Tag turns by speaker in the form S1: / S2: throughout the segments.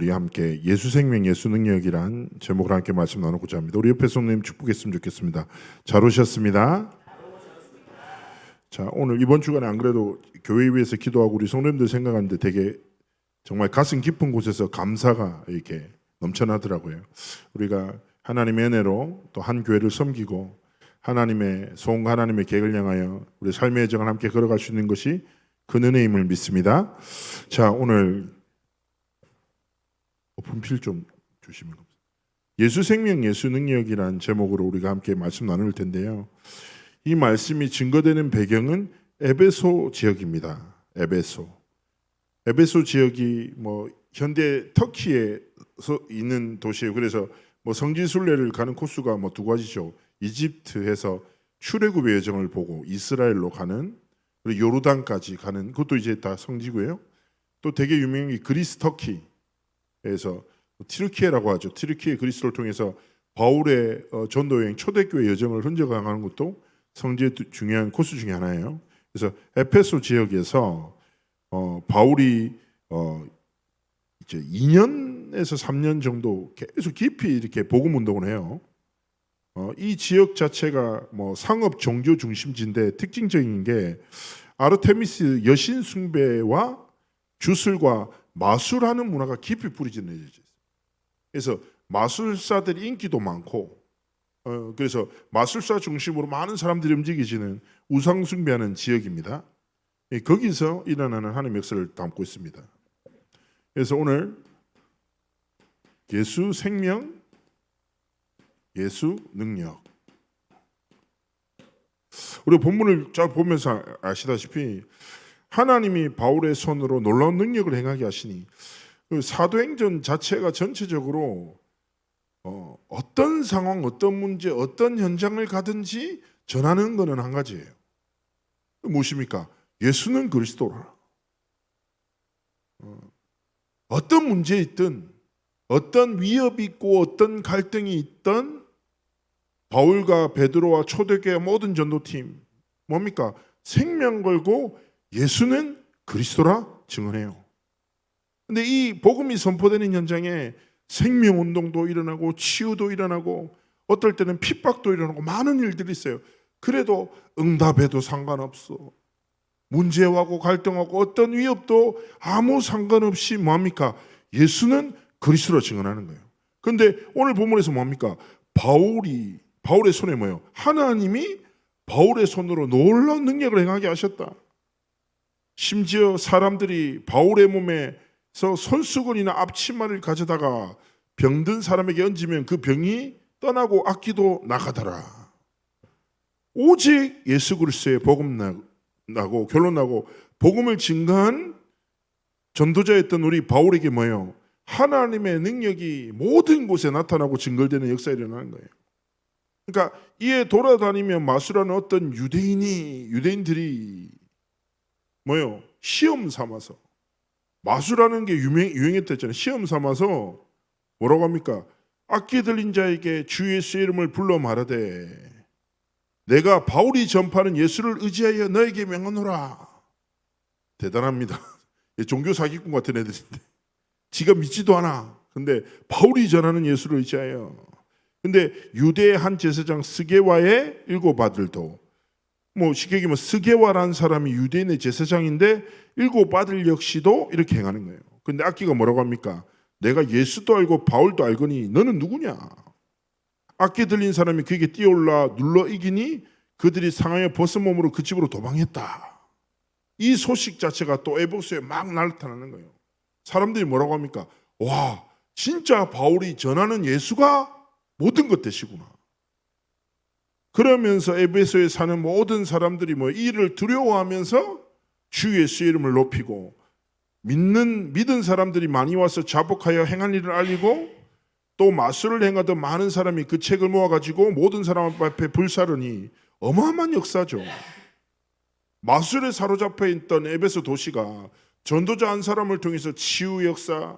S1: 우리 함께 예수 생명 예수 능력이란 제목으로 함께 말씀 나누고자 합니다. 우리 옆에 손님 축복했으면 좋겠습니다. 잘 오셨습니다. 자, 오늘 이번 주간에 안 그래도 교회 위해서 기도하고 우리 성도님들 생각하는데 되게 정말 가슴 깊은 곳에서 감사가 이렇게 넘쳐나더라고요. 우리가 하나님의 은혜로 또 한 교회를 섬기고 하나님의 소원과 하나님의 계획을 향하여 우리 삶의 여정을 함께 걸어갈 수 있는 것이 그 은혜임을 믿습니다. 자, 오늘 분필 좀 주시면 감사합니다. 예수 생명 예수 능력이란 제목으로 우리가 함께 말씀 나눌 텐데요. 이 말씀이 증거되는 배경은 에베소 지역입니다. 에베소 지역이 현대 터키에 있는 도시예요. 그래서 성지 순례를 가는 코스가 두 가지죠. 이집트에서 출애굽의 여정을 보고 이스라엘로 가는, 그리고 요르단까지 가는, 그것도 이제 다 성지고요. 또 되게 유명한 게 그리스 터키에서 튀르키예라고 하죠. 튀르키예 그리스를 통해서 바울의 전도 여행 초대교회 여정을 흔적하는 것도 성지의 중요한 코스 중에 하나예요. 그래서 에페소 지역에서 바울이 이제 2년에서 3년 정도 계속 깊이 이렇게 복음 운동을 해요. 이 지역 자체가 상업 종교 중심지인데 특징적인 게 아르테미스 여신 숭배와 주술과 마술하는 문화가 깊이 뿌리진 있어요. 그래서 마술사들이 인기도 많고, 그래서 마술사 중심으로 많은 사람들이 움직이지는 우상 숭배하는 지역입니다. 거기서 일어나는 하나님의 역사를 담고 있습니다. 그래서 오늘 예수 생명, 예수 능력. 우리 본문을 쫙 보면서 아시다시피 하나님이 바울의 손으로 놀라운 능력을 행하게 하시니 그 사도행전 자체가 전체적으로 어떤 상황, 어떤 문제, 어떤 현장을 가든지 전하는 것은 한 가지예요. 무엇입니까? 예수는 그리스도라. 어떤 문제에 있든, 어떤 위협이 있고 어떤 갈등이 있든 바울과 베드로와 초대교회 모든 전도팀 뭡니까? 생명 걸고 예수는 그리스도라 증언해요. 근데 이 복음이 선포되는 현장에 생명운동도 일어나고 치유도 일어나고 어떨 때는 핍박도 일어나고 많은 일들이 있어요. 그래도 응답해도 상관없어. 문제하고 갈등하고 어떤 위협도 아무 상관없이 뭡니까? 예수는 그리스도로 증언하는 거예요. 그런데 오늘 본문에서 뭡니까? 바울의 손에 뭐예요? 하나님이 바울의 손으로 놀라운 능력을 행하게 하셨다. 심지어 사람들이 바울의 몸에서 손수건이나 앞치마를 가져다가 병든 사람에게 얹으면 그 병이 떠나고 악기도 나가더라. 오직 예수 그리스도의 복음 나고 결론 나고 복음을 증거한 전도자였던 우리 바울에게 뭐예요? 하나님의 능력이 모든 곳에 나타나고 증거되는 역사가 일어나는 거예요. 그러니까 이에 돌아다니며 마술하는 어떤 유대인들이 뭐예요? 시험 삼아서 마술하는 게 유행했댔잖아요. 시험 삼아서 뭐라고 합니까? 악기 들린 자에게 주 예수의 이름을 불러 말하되 내가 바울이 전파하는 예수를 의지하여 너에게 명하노라. 대단합니다. 종교 사기꾼 같은 애들인데 지가 믿지도 않아. 근데 바울이 전하는 예수를 의지하여. 근데 유대의 한 제사장 스게와의 7 아들도 쉽게 얘기하면 스게와라는 사람이 유대인의 제사장인데 7 아들 역시도 이렇게 행하는 거예요. 근데 악기가 뭐라고 합니까? 내가 예수도 알고 바울도 알거니 너는 누구냐? 악기 들린 사람이 그에게 뛰어올라 눌러 이기니 그들이 상하여 벗은 몸으로 그 집으로 도망했다. 이 소식 자체가 또 에베소에 막 나타나는 거예요. 사람들이 뭐라고 합니까? 와, 진짜 바울이 전하는 예수가 모든 것 되시구나. 그러면서 에베소에 사는 모든 사람들이 이를 두려워하면서 주 예수의 이름을 높이고 믿은 사람들이 많이 와서 자복하여 행한 일을 알리고 또 마술을 행하던 많은 사람이 그 책을 모아가지고 모든 사람 앞에 불사르니 어마어마한 역사죠. 마술에 사로잡혀 있던 에베소 도시가 전도자 한 사람을 통해서 치유 역사,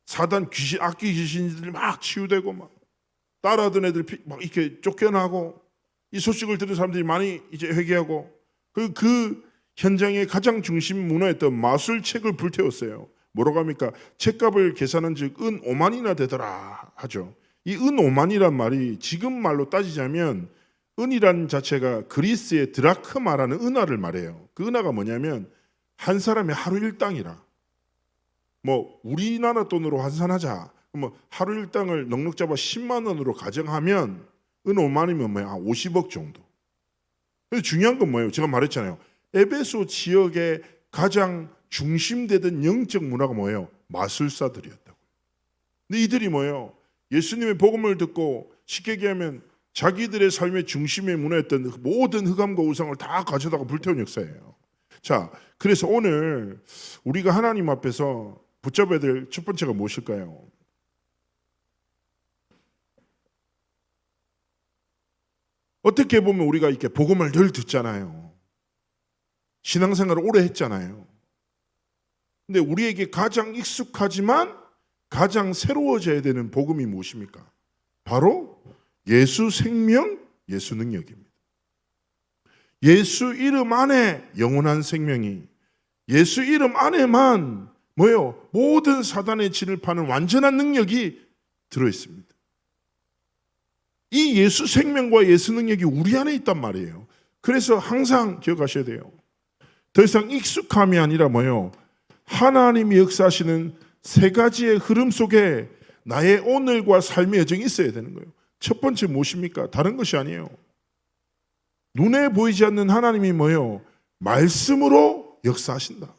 S1: 사단 귀신, 악기 귀신들이 막 치유되고 막 따라하던 애들이 막 이렇게 쫓겨나고 이 소식을 들은 사람들이 많이 이제 회개하고 그 현장의 가장 중심 문화였던 마술책을 불태웠어요. 뭐라고 합니까? 책값을 계산한 즉 은 5만이나 되더라 하죠. 이 은 5만이란 말이 지금 말로 따지자면 은이라는 자체가 그리스의 드라크마라는 은화를 말해요. 그 은화가 뭐냐면 한 사람의 하루 일당이라. 뭐 우리나라 돈으로 환산하자. 뭐 하루 일당을 넉넉 잡아 10만 원으로 가정하면 은 5만이면 뭐야? 50억 정도. 그래서 중요한 건 뭐예요? 제가 말했잖아요. 에베소 지역의 가장 중심되던 영적 문화가 뭐예요? 마술사들이었다고. 근데 이들이 뭐예요? 예수님의 복음을 듣고 쉽게 얘기하면 자기들의 삶의 중심의 문화였던 모든 흑암과 우상을 다 가져다가 불태운 역사예요. 자, 그래서 오늘 우리가 하나님 앞에서 붙잡아야 될 첫 번째가 무엇일까요? 어떻게 보면 우리가 이렇게 복음을 늘 듣잖아요. 신앙생활을 오래 했잖아요. 근데 우리에게 가장 익숙하지만 가장 새로워져야 되는 복음이 무엇입니까? 바로 예수 생명, 예수 능력입니다. 예수 이름 안에 영원한 생명이, 예수 이름 안에만 뭐예요? 모든 사단의 진을 파는 완전한 능력이 들어있습니다. 이 예수 생명과 예수 능력이 우리 안에 있단 말이에요. 그래서 항상 기억하셔야 돼요. 더 이상 익숙함이 아니라 뭐예요? 하나님이 역사하시는 세 가지의 흐름 속에 나의 오늘과 삶의 여정이 있어야 되는 거예요. 첫 번째 무엇입니까? 다른 것이 아니에요. 눈에 보이지 않는 하나님이 뭐예요? 말씀으로 역사하신다.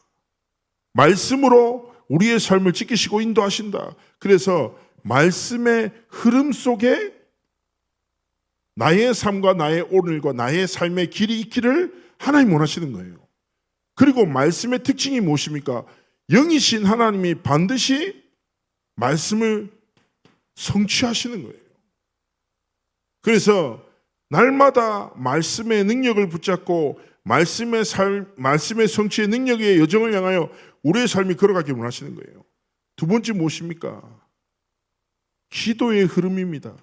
S1: 말씀으로 우리의 삶을 지키시고 인도하신다. 그래서 말씀의 흐름 속에 나의 삶과 나의 오늘과 나의 삶의 길이 있기를 하나님 원하시는 거예요. 그리고 말씀의 특징이 무엇입니까? 영이신 하나님이 반드시 말씀을 성취하시는 거예요. 그래서 날마다 말씀의 능력을 붙잡고 말씀의 성취의 능력의 여정을 향하여 우리의 삶이 걸어가길 원하시는 거예요. 두 번째 무엇입니까? 기도의 흐름입니다.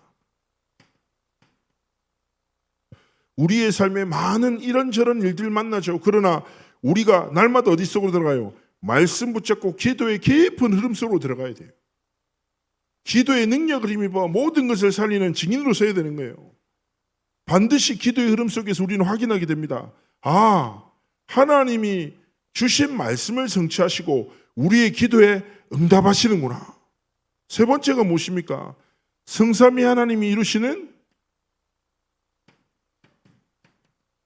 S1: 우리의 삶에 많은 이런저런 일들 만나죠. 그러나 우리가 날마다 어디 속으로 들어가요? 말씀 붙잡고 기도의 깊은 흐름 속으로 들어가야 돼요. 기도의 능력을 힘입어 모든 것을 살리는 증인으로 서야 되는 거예요. 반드시 기도의 흐름 속에서 우리는 확인하게 됩니다. 아, 하나님이 주신 말씀을 성취하시고 우리의 기도에 응답하시는구나. 세 번째가 무엇입니까? 성삼위 하나님이 이루시는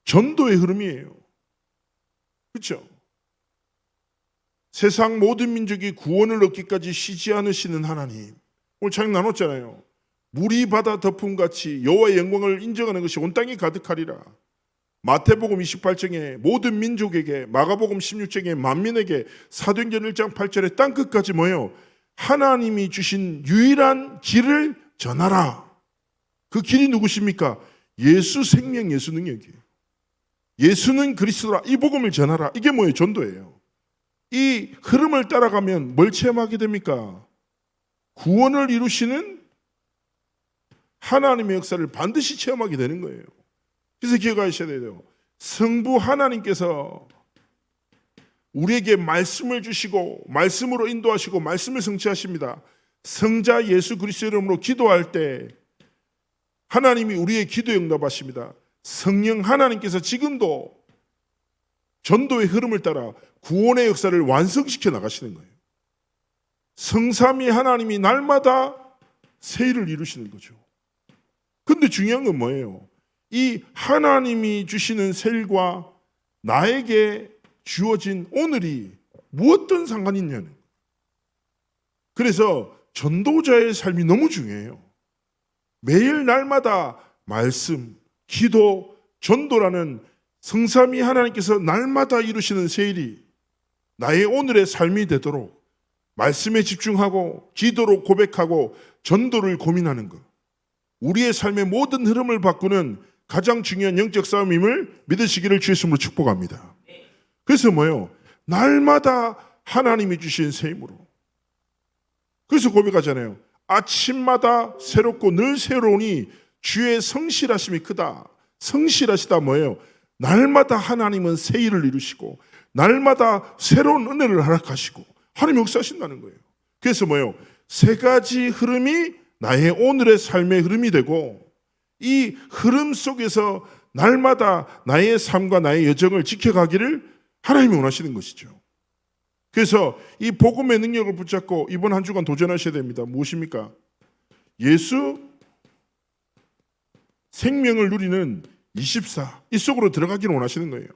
S1: 전도의 흐름이에요. 그렇죠? 세상 모든 민족이 구원을 얻기까지 쉬지 않으시는 하나님. 오늘 장 나눴잖아요. 물이 바다 덮음같이 여호와의 영광을 인정하는 것이 온 땅에 가득하리라. 마태복음 28장에 모든 민족에게, 마가복음 16장에 만민에게, 사도행전 1장 8절에 땅끝까지 뭐예요? 하나님이 주신 유일한 길을 전하라. 그 길이 누구십니까? 예수 생명, 예수 능력이에요. 예수는 그리스도라. 이 복음을 전하라. 이게 뭐예요? 전도예요. 이 흐름을 따라가면 뭘 체험하게 됩니까? 구원을 이루시는 하나님의 역사를 반드시 체험하게 되는 거예요. 그래서 기억하셔야 돼요. 성부 하나님께서 우리에게 말씀을 주시고 말씀으로 인도하시고 말씀을 성취하십니다. 성자 예수 그리스도 이름으로 기도할 때 하나님이 우리의 기도에 응답하십니다. 성령 하나님께서 지금도 전도의 흐름을 따라 구원의 역사를 완성시켜 나가시는 거예요. 성삼위 하나님이 날마다 새 일을 이루시는 거죠. 근데 중요한 건 뭐예요? 이 하나님이 주시는 새 일과 나에게 주어진 오늘이 무엇든 상관이 있냐는 거예요. 그래서 전도자의 삶이 너무 중요해요. 매일 날마다 말씀, 기도, 전도라는 성삼위 하나님께서 날마다 이루시는 새 일이 나의 오늘의 삶이 되도록 말씀에 집중하고 기도로 고백하고 전도를 고민하는 것. 우리의 삶의 모든 흐름을 바꾸는 가장 중요한 영적 싸움임을 믿으시기를 주의 이름으로 축복합니다. 그래서 뭐예요? 날마다 하나님이 주신 새 힘으로. 그래서 고백하잖아요. 아침마다 새롭고 늘 새로우니 주의 성실하심이 크다. 성실하시다 뭐예요? 날마다 하나님은 새 일을 이루시고 날마다 새로운 은혜를 허락하시고 하나님이 역사하신다는 거예요. 그래서 뭐예요? 세 가지 흐름이 나의 오늘의 삶의 흐름이 되고 이 흐름 속에서 날마다 나의 삶과 나의 여정을 지켜가기를 하나님이 원하시는 것이죠. 그래서 이 복음의 능력을 붙잡고 이번 한 주간 도전하셔야 됩니다. 무엇입니까? 예수 생명을 누리는 24, 이 속으로 들어가기를 원하시는 거예요.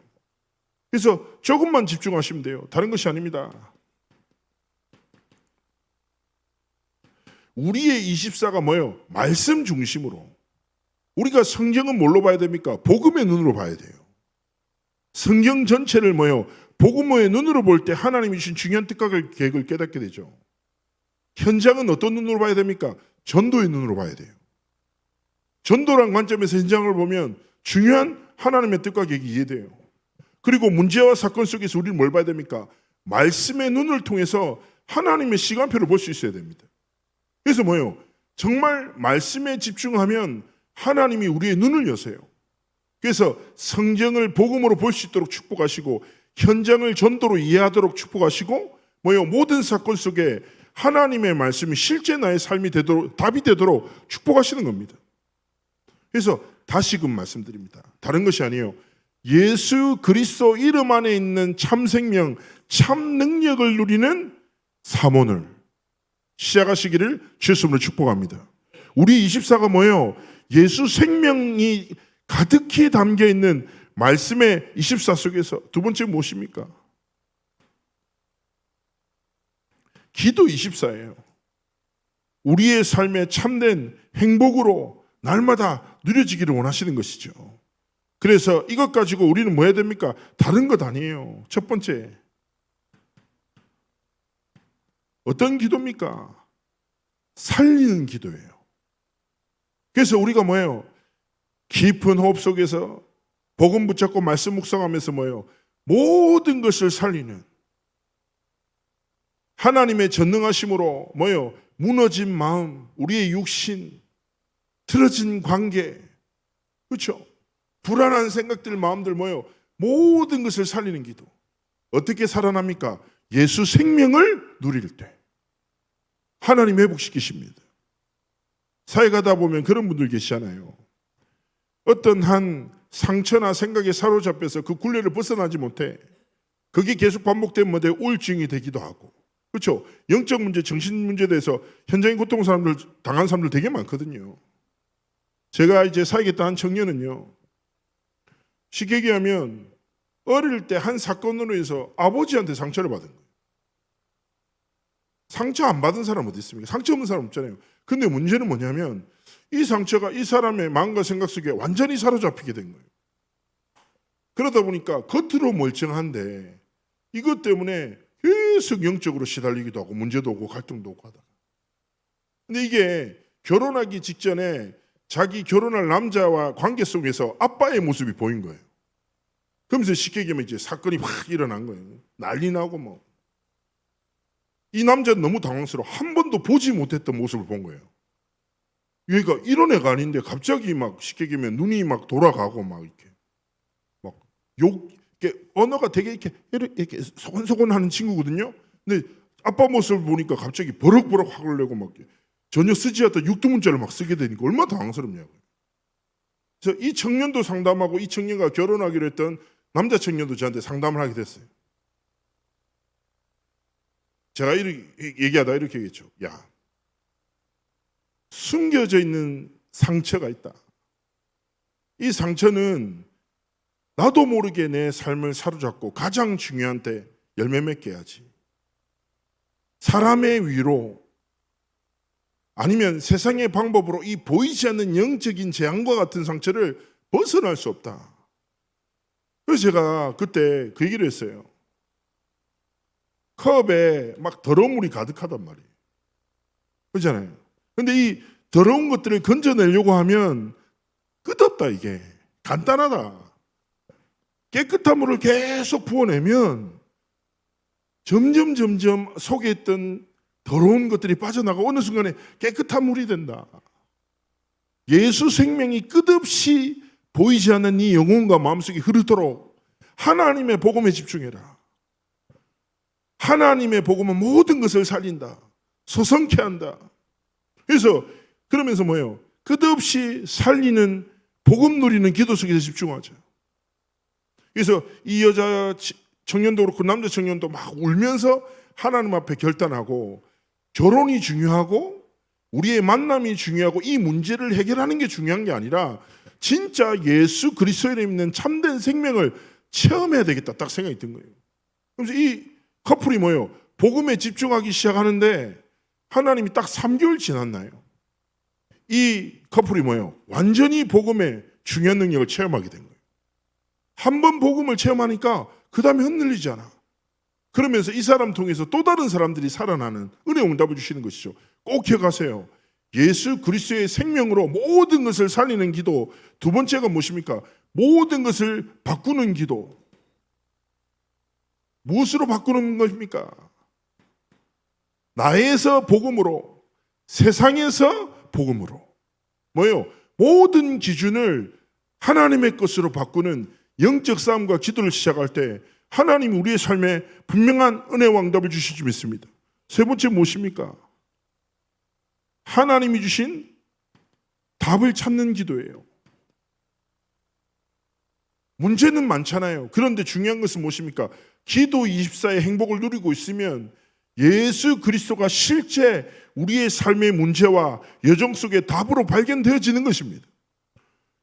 S1: 그래서 조금만 집중하시면 돼요. 다른 것이 아닙니다. 우리의 24가 뭐예요? 말씀 중심으로. 우리가 성경은 뭘로 봐야 됩니까? 복음의 눈으로 봐야 돼요. 성경 전체를 뭐예요? 복음의 눈으로 볼 때 하나님이 주신 중요한 뜻과 계획을 깨닫게 되죠. 현장은 어떤 눈으로 봐야 됩니까? 전도의 눈으로 봐야 돼요. 전도란 관점에서 현장을 보면 중요한 하나님의 뜻과 계획이 이해돼요. 그리고 문제와 사건 속에서 우리는 뭘 봐야 됩니까? 말씀의 눈을 통해서 하나님의 시간표를 볼 수 있어야 됩니다. 그래서 뭐예요? 정말 말씀에 집중하면 하나님이 우리의 눈을 여세요. 그래서 성경을 복음으로 볼 수 있도록 축복하시고 현장을 전도로 이해하도록 축복하시고 뭐예요? 모든 사건 속에 하나님의 말씀이 실제 나의 삶이 되도록 답이 되도록 축복하시는 겁니다. 그래서 다시금 말씀드립니다. 다른 것이 아니에요. 예수 그리스도 이름 안에 있는 참 생명, 참 능력을 누리는 사모를 시작하시기를 주님으로 축복합니다. 우리 24가 뭐예요? 예수 생명이 가득히 담겨 있는 말씀의 24 속에서 두 번째 무엇입니까? 기도 24예요. 우리의 삶에 참된 행복으로 날마다 누려지기를 원하시는 것이죠. 그래서 이것 가지고 우리는 뭐 해야 됩니까? 다른 것 아니에요. 첫 번째, 어떤 기도입니까? 살리는 기도예요. 그래서 우리가 뭐예요? 깊은 호흡 속에서 복음 붙잡고 말씀 묵상하면서 뭐예요? 모든 것을 살리는 하나님의 전능하심으로 뭐예요? 무너진 마음, 우리의 육신, 틀어진 관계, 그렇죠? 불안한 생각들, 마음들 뭐예요? 모든 것을 살리는 기도. 어떻게 살아납니까? 예수 생명을 누릴 때 하나님 회복시키십니다. 사회 가다 보면 그런 분들 계시잖아요. 어떤 한 상처나 생각에 사로잡혀서 그 굴레를 벗어나지 못해 그게 계속 반복되면 뭐 우울증이 되기도 하고, 그렇죠? 영적 문제, 정신 문제에 대해서 현장인 고통 사람들 당한 사람들 되게 많거든요. 제가 이제 사역했던 한 청년은요, 쉽게 얘기하면 어릴 때 한 사건으로 해서 아버지한테 상처를 받은 거예요. 상처 안 받은 사람 어디 있습니까? 상처 없는 사람 없잖아요. 근데 문제는 뭐냐면 이 상처가 이 사람의 마음과 생각 속에 완전히 사로잡히게 된 거예요. 그러다 보니까 겉으로 멀쩡한데 이것 때문에 계속 영적으로 시달리기도 하고 문제도 오고 갈등도 오고 하다가. 근데 이게 결혼하기 직전에 자기 결혼할 남자와 관계 속에서 아빠의 모습이 보인 거예요. 그러면서 쉽게 얘기하면 이제 사건이 확 일어난 거예요. 난리 나고 뭐. 이 남자는 너무 당황스러워. 한 번도 보지 못했던 모습을 본 거예요. 얘가 이런 애가 아닌데 갑자기 막 쉽게 얘기하면 눈이 막 돌아가고 막 이렇게 막 이렇게 언어가 되게 이렇게 소곤소곤하는 친구거든요. 근데 아빠 모습을 보니까 갑자기 버럭버럭 화를 내고 막 전혀 쓰지 않던 육두문자를 막 쓰게 되니까 얼마나 당황스럽냐고요. 그래서 이 청년도 상담하고 이 청년과 결혼하기로 했던 남자 청년도 저한테 상담을 하게 됐어요. 제가 이렇게 얘기하다 이렇게 얘기했죠. 야, 숨겨져 있는 상처가 있다. 이 상처는 나도 모르게 내 삶을 사로잡고 가장 중요한 때 열매 맺게 해야지. 사람의 위로 아니면 세상의 방법으로 이 보이지 않는 영적인 재앙과 같은 상처를 벗어날 수 없다. 그래서 제가 그때 그 얘기를 했어요. 컵에 막 더러운 물이 가득하단 말이에요. 그렇잖아요. 근데 이 더러운 것들을 건져내려고 하면 끝없다. 이게 간단하다. 깨끗한 물을 계속 부어내면 점점 속에 있던 더러운 것들이 빠져나가 어느 순간에 깨끗한 물이 된다. 예수 생명이 끝없이 보이지 않는 이 영혼과 마음속에 흐르도록 하나님의 복음에 집중해라. 하나님의 복음은 모든 것을 살린다. 소성케 한다. 그래서 그러면서 뭐예요? 끝없이 살리는 복음 누리는 기도 속에서 집중하죠. 그래서 이 여자 청년도 그렇고 남자 청년도 막 울면서 하나님 앞에 결단하고 결혼이 중요하고 우리의 만남이 중요하고 이 문제를 해결하는 게 중요한 게 아니라 진짜 예수 그리스도에 있는 참된 생명을 체험해야 되겠다 딱 생각이 든 거예요. 그래서 이 커플이 뭐예요? 복음에 집중하기 시작하는데 하나님이 딱 3개월 지났나요? 이 커플이 뭐예요? 완전히 복음의 중요한 능력을 체험하게 된 거예요. 한 번 복음을 체험하니까 그 다음에 흔들리지 않아. 그러면서 이 사람 통해서 또 다른 사람들이 살아나는 은혜의 응답을 주시는 것이죠. 꼭 기억하세요. 예수 그리스도의 생명으로 모든 것을 살리는 기도. 두 번째가 무엇입니까? 모든 것을 바꾸는 기도. 무엇으로 바꾸는 것입니까? 나에서 복음으로, 세상에서 복음으로. 뭐예요? 모든 기준을 하나님의 것으로 바꾸는 영적 싸움과 기도를 시작할 때 하나님이 우리의 삶에 분명한 은혜와 응답을 주실 줄 믿습니다. 세 번째 무엇입니까? 하나님이 주신 답을 찾는 기도예요. 문제는 많잖아요. 그런데 중요한 것은 무엇입니까? 기도 24의 행복을 누리고 있으면 예수 그리스도가 실제 우리의 삶의 문제와 여정 속에 답으로 발견되어지는 것입니다.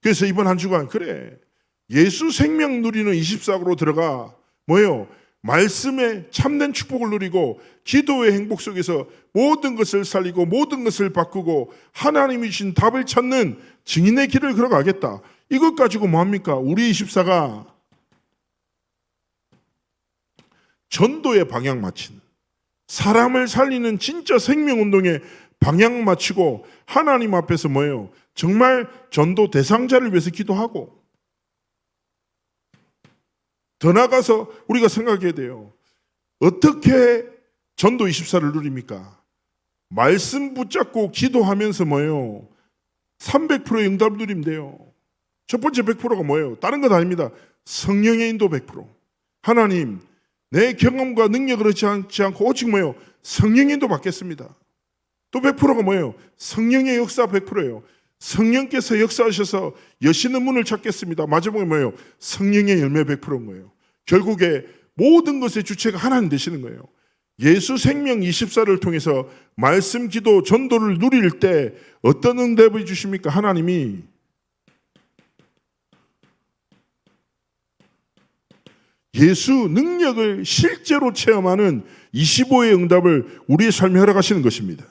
S1: 그래서 이번 한 주간 그래 예수 생명 누리는 24으로 들어가 뭐예요? 말씀의 참된 축복을 누리고 기도의 행복 속에서 모든 것을 살리고 모든 것을 바꾸고 하나님이 주신 답을 찾는 증인의 길을 걸어가겠다. 이것 가지고 뭐합니까? 우리 24가 전도의 방향 맞힌 사람을 살리는 진짜 생명운동에 방향 맞추고 하나님 앞에서 뭐예요? 정말 전도 대상자를 위해서 기도하고 더 나아가서 우리가 생각해야 돼요. 어떻게 전도 24를 누립니까? 말씀 붙잡고 기도하면서 뭐예요? 300%의 응답을 누리면 돼요. 첫 번째 100%가 뭐예요? 다른 것 아닙니다. 성령의 인도 100%. 하나님, 내 경험과 능력을 그렇지 않고 오직 뭐예요? 성령의 인도 받겠습니다. 또 100%가 뭐예요? 성령의 역사 100%예요. 성령께서 역사하셔서 여시는 문을 찾겠습니다. 마지막에 뭐예요? 성령의 열매 100%인 거예요. 결국에 모든 것의 주체가 하나님 되시는 거예요. 예수 생명 24를 통해서 말씀, 기도, 전도를 누릴 때 어떤 응답을 주십니까? 하나님이 예수 능력을 실제로 체험하는 25의 응답을 우리의 삶에 허락하시는 것입니다.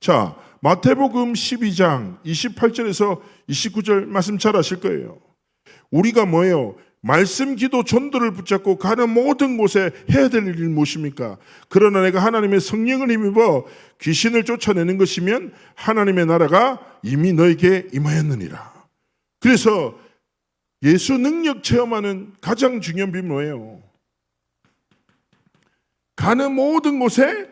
S1: 자, 마태복음 12장 28절에서 29절 말씀 잘 아실 거예요. 우리가 뭐예요? 말씀, 기도, 전도를 붙잡고 가는 모든 곳에 해야 될 일이 무엇입니까? 그러나 내가 하나님의 성령을 힘입어 귀신을 쫓아내는 것이면 하나님의 나라가 이미 너에게 임하였느니라. 그래서 예수 능력 체험하는 가장 중요한 비밀은 뭐예요? 가는 모든 곳에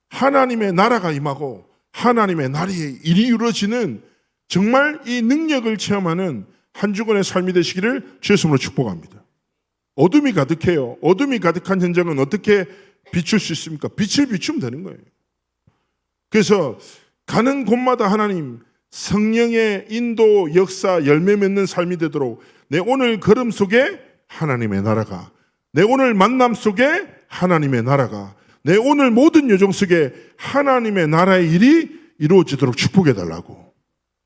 S1: 하나님의 나라가 임하고 하나님의 나라의 일이 이루어지는 정말 이 능력을 체험하는 한 주간의 삶이 되시기를 주의 이름으로 축복합니다. 어둠이 가득해요. 어둠이 가득한 현장은 어떻게 비출 수 있습니까? 빛을 비추면 되는 거예요. 그래서 가는 곳마다 하나님 성령의 인도, 역사, 열매 맺는 삶이 되도록 내 오늘 걸음 속에 하나님의 나라가, 내 오늘 만남 속에 하나님의 나라가, 내 오늘 모든 여정 속에 하나님의 나라의 일이 이루어지도록 축복해달라고.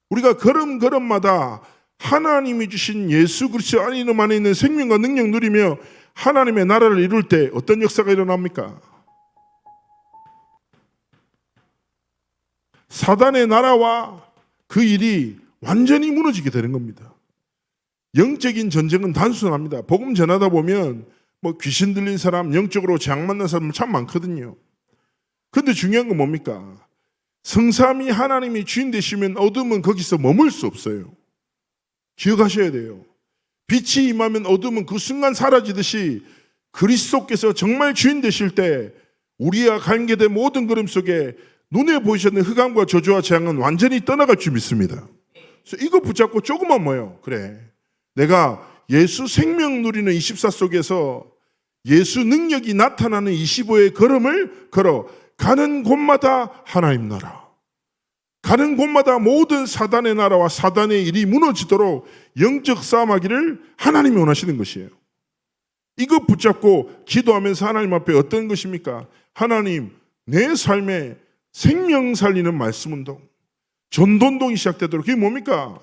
S1: 우리가 걸음걸음마다 하나님이 주신 예수 그리스도 안에 있는 생명과 능력 누리며 하나님의 나라를 이룰 때 어떤 역사가 일어납니까? 사단의 나라와 그 일이 완전히 무너지게 되는 겁니다. 영적인 전쟁은 단순합니다. 복음 전하다 보면 뭐 귀신 들린 사람, 영적으로 재앙 만난 사람 참 많거든요. 그런데 중요한 건 뭡니까? 성삼위 하나님이 주인 되시면 어둠은 거기서 머물 수 없어요. 기억하셔야 돼요. 빛이 임하면 어둠은 그 순간 사라지듯이 그리스도께서 정말 주인 되실 때 우리와 관계된 모든 걸음 속에 눈에 보이셨는 흑암과 저주와 재앙은 완전히 떠나갈 줄 믿습니다. 그래서 이거 붙잡고 조금만 뭐예요? 그래, 내가 예수 생명 누리는 24 속에서 예수 능력이 나타나는 25의 걸음을 걸어 가는 곳마다 하나님 나라, 가는 곳마다 모든 사단의 나라와 사단의 일이 무너지도록 영적 싸움하기를 하나님이 원하시는 것이에요. 이거 붙잡고 기도하면서 하나님 앞에 어떤 것입니까? 하나님, 내 삶에 생명 살리는 말씀 운동, 전도운동이 시작되도록. 그게 뭡니까?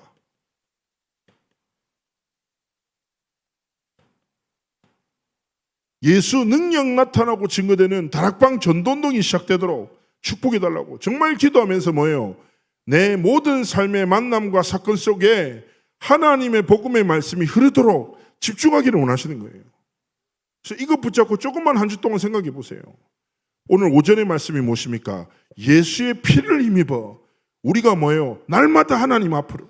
S1: 예수 능력 나타나고 증거되는 다락방 전도운동이 시작되도록 축복해달라고 정말 기도하면서 뭐예요? 내 모든 삶의 만남과 사건 속에 하나님의 복음의 말씀이 흐르도록 집중하기를 원하시는 거예요. 그래서 이거 붙잡고 조금만 한 주 동안 생각해 보세요. 오늘 오전의 말씀이 무엇입니까? 예수의 피를 힘입어 우리가 뭐예요? 날마다 하나님 앞으로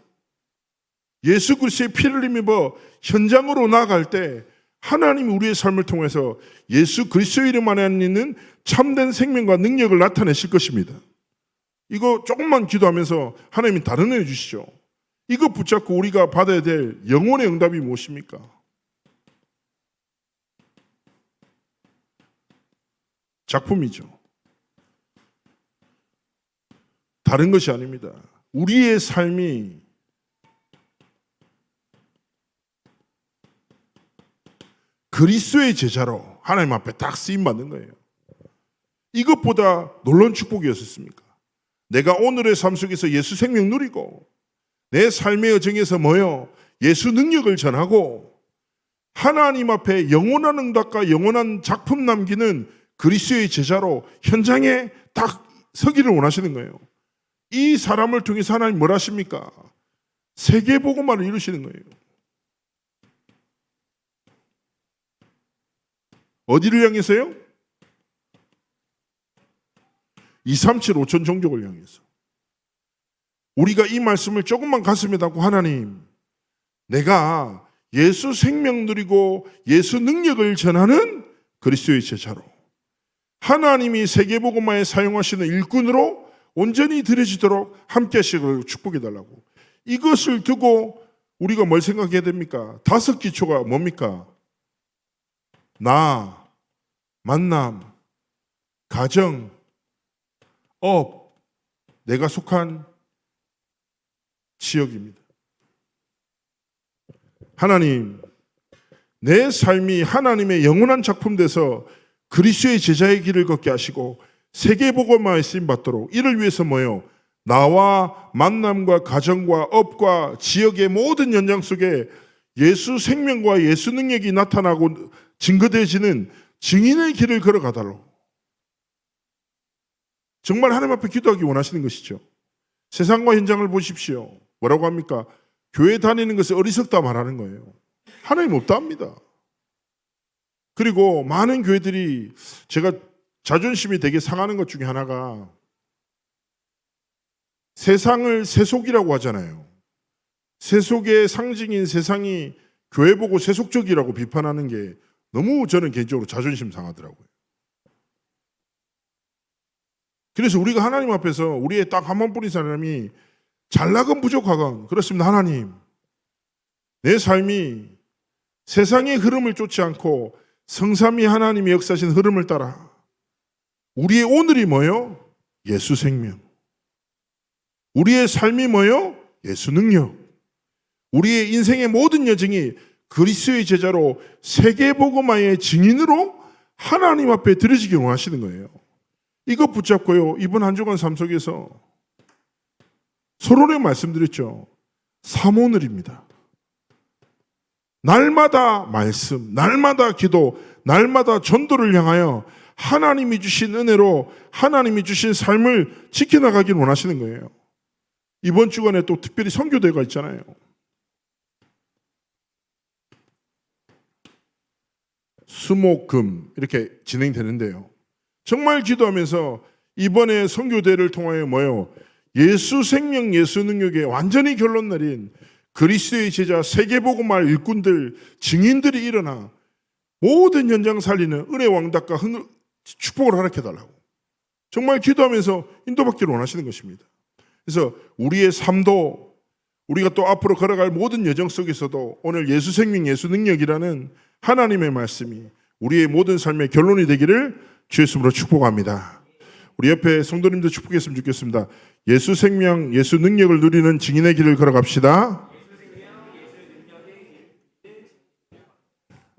S1: 예수 그리스도의 피를 힘입어 현장으로 나아갈 때 하나님이 우리의 삶을 통해서 예수 그리스도의 이름 안에 있는 참된 생명과 능력을 나타내실 것입니다. 이거 조금만 기도하면서 하나님이 다른 은혜 주시죠. 이거 붙잡고 우리가 받아야 될 영혼의 응답이 무엇입니까? 작품이죠. 다른 것이 아닙니다. 우리의 삶이 그리스도의 제자로 하나님 앞에 딱 쓰임받는 거예요. 이것보다 놀라운 축복이었습니까? 내가 오늘의 삶 속에서 예수 생명 누리고 내 삶의 여정에서 뭐요? 예수 능력을 전하고 하나님 앞에 영원한 응답과 영원한 작품 남기는 그리스도의 제자로 현장에 딱 서기를 원하시는 거예요. 이 사람을 통해서 하나님 뭘 하십니까? 세계복음화를 이루시는 거예요. 어디를 향해서요? 237 5천 종족을 향해서. 우리가 이 말씀을 조금만 가슴에 담고 하나님, 내가 예수 생명 누리고 예수 능력을 전하는 그리스도의 제자로 하나님이 세계복음화에 사용하시는 일꾼으로 온전히 드려지도록 함께 하시기를 축복해달라고. 이것을 두고 우리가 뭘 생각해야 됩니까? 5 기초가 뭡니까? 나, 만남, 가정, 업, 내가 속한 지역입니다. 하나님, 내 삶이 하나님의 영원한 작품 돼서 그리스도의 제자의 길을 걷게 하시고 세계복음화에 쓰임받도록 이를 위해서 뭐예요? 나와 만남과 가정과 업과 지역의 모든 연장 속에 예수 생명과 예수 능력이 나타나고 증거되어지는 증인의 길을 걸어가달라고. 정말 하나님 앞에 기도하기 원하시는 것이죠. 세상과 현장을 보십시오. 뭐라고 합니까? 교회 다니는 것을 어리석다 말하는 거예요. 하나님 없다 합니다. 그리고 많은 교회들이 제가 자존심이 되게 상하는 것 중에 하나가 세상을 세속이라고 하잖아요. 세속의 상징인 세상이 교회 보고 세속적이라고 비판하는 게 너무 저는 개인적으로 자존심 상하더라고요. 그래서 우리가 하나님 앞에서 우리의 딱 한 번뿐인 사람이 잘나건 부족하건 그렇습니다. 하나님, 내 삶이 세상의 흐름을 쫓지 않고 성삼위 하나님이 역사하신 흐름을 따라 우리의 오늘이 뭐요? 예수 생명. 우리의 삶이 뭐요? 예수 능력. 우리의 인생의 모든 여정이 그리스도의 제자로 세계복음화의 증인으로 하나님 앞에 드려지길 원하시는 거예요. 이거 붙잡고요. 이번 한 주간 삶 속에서 서론에 말씀드렸죠. 사모늘입니다. 날마다 말씀, 날마다 기도, 날마다 전도를 향하여 하나님이 주신 은혜로 하나님이 주신 삶을 지켜나가길 원하시는 거예요. 이번 주간에 또 특별히 선교대회가 있잖아요. 수목금 이렇게 진행되는데요. 정말 기도하면서 이번에 선교대회를 통하여 뭐예요? 예수 생명 예수 능력에 완전히 결론 내린 그리스도의 제자 세계복음화 일꾼들 증인들이 일어나 모든 현장 살리는 은혜 왕답과 축복을 허락해달라고 정말 기도하면서 인도받기를 원하시는 것입니다. 그래서 우리의 삶도 우리가 또 앞으로 걸어갈 모든 여정 속에서도 오늘 예수 생명 예수 능력이라는 하나님의 말씀이 우리의 모든 삶의 결론이 되기를 주의 이름으로 축복합니다. 우리 옆에 성도님들 축복했으면 좋겠습니다. 예수 생명, 예수 능력을 누리는 증인의 길을 걸어갑시다.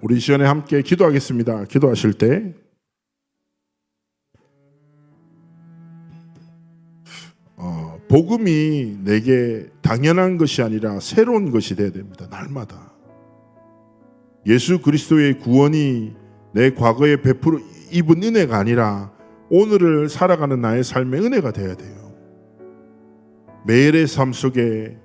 S1: 우리 시간에 함께 기도하겠습니다. 기도하실 때 복음이 내게 당연한 것이 아니라 새로운 것이 되어야 됩니다. 날마다 예수 그리스도의 구원이 내 과거에 베풀어 입은 은혜가 아니라 오늘을 살아가는 나의 삶의 은혜가 되어야 돼요. 매일의 삶 속에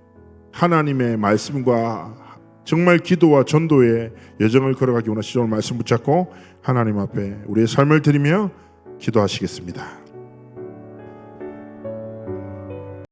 S1: 하나님의 말씀과 정말 기도와 전도의 여정을 걸어가기 원하시죠. 오늘 말씀 붙잡고 하나님 앞에 우리의 삶을 드리며 기도하시겠습니다.